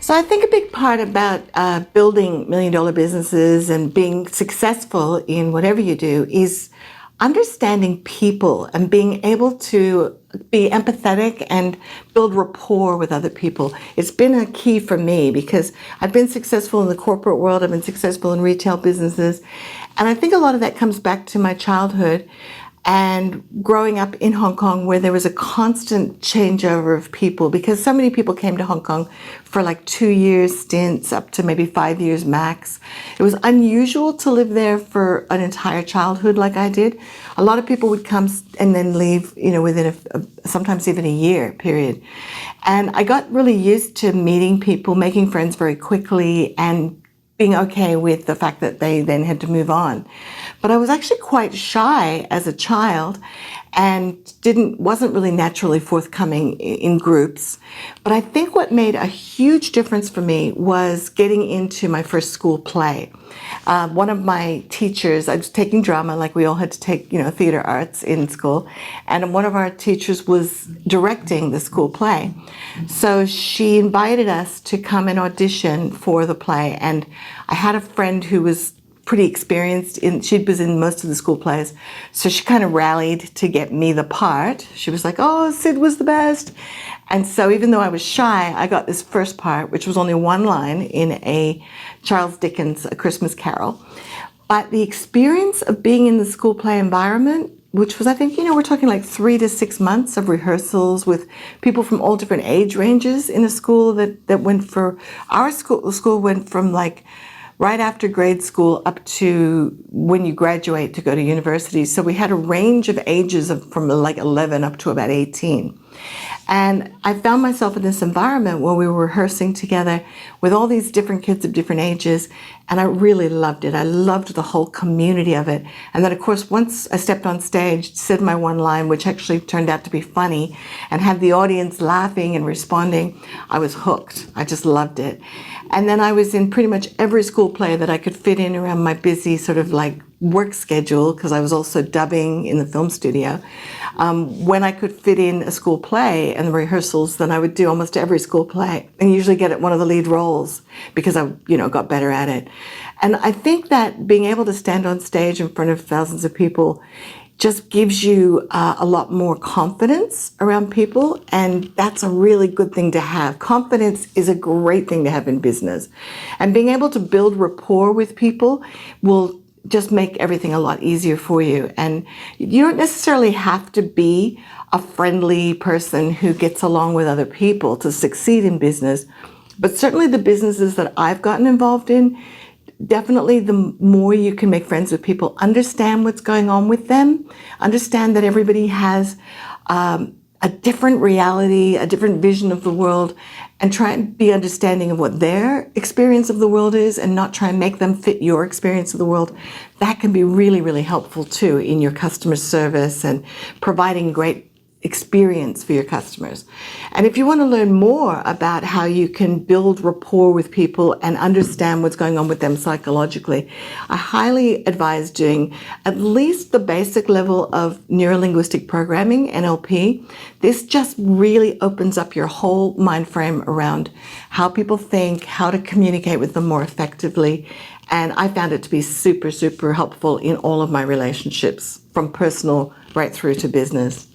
So I think a big part about building million-dollar businesses and being successful in whatever you do is understanding people and being able to be empathetic and build rapport with other people. It's been a key for me because I've been successful in the corporate world, I've been successful in retail businesses, and I think a lot of that comes back to my childhood and growing up in Hong Kong, where there was a constant changeover of people because so many people came to Hong Kong for like 2 years stints up to maybe 5 years max. It was unusual to live there for an entire childhood like I did. A lot of people would come and then leave, within sometimes even a year period. And I got really used to meeting people, making friends very quickly, and being okay with the fact that they then had to move on. But I was actually quite shy as a child and wasn't really naturally forthcoming in groups. But I think what made a huge difference for me was getting into my first school play. One of my teachers, I was taking drama, like we all had to take, theater arts in school, and one of our teachers was directing the school play. So she invited us to come and audition for the play, and I had a friend who was pretty experienced she was in most of the school plays, so she kind of rallied to get me the part. She was like, "Oh, Sid was the best." And so even though I was shy, I got this first part, which was only one line in a Charles Dickens A Christmas Carol. But the experience of being in the school play environment, which was, I think, we're talking like 3 to 6 months of rehearsals with people from all different age ranges in a school that went for, our school went from like right after grade school up to when you graduate to go to university. So we had a range of ages from like 11 up to about 18. And I found myself in this environment where we were rehearsing together with all these different kids of different ages, and I really loved it. I loved the whole community of it. And then, of course, once I stepped on stage, said my one line, which actually turned out to be funny, and had the audience laughing and responding, I was hooked. I just loved it. And then I was in pretty much every school play that I could fit in around my busy sort of like work schedule, because I was also dubbing in the film studio. When I could fit in a school play and the rehearsals, then I would do almost every school play and usually get one of the lead roles because I, got better at it. And I think that being able to stand on stage in front of thousands of people just gives you a lot more confidence around people, and that's a really good thing to have. Confidence is a great thing to have in business, and being able to build rapport with people will just make everything a lot easier for you. And you don't necessarily have to be a friendly person who gets along with other people to succeed in business, but certainly the businesses that I've gotten involved in, definitely the more you can make friends with people, understand what's going on with them, understand that everybody has a different reality, a different vision of the world, and try and be understanding of what their experience of the world is and not try and make them fit your experience of the world. That can be really, really helpful too in your customer service and providing great experience for your customers. And if you want to learn more about how you can build rapport with people and understand what's going on with them psychologically, I highly advise doing at least the basic level of neurolinguistic programming, NLP. This just really opens up your whole mind frame around how people think, how to communicate with them more effectively. And I found it to be super, super helpful in all of my relationships, from personal right through to business.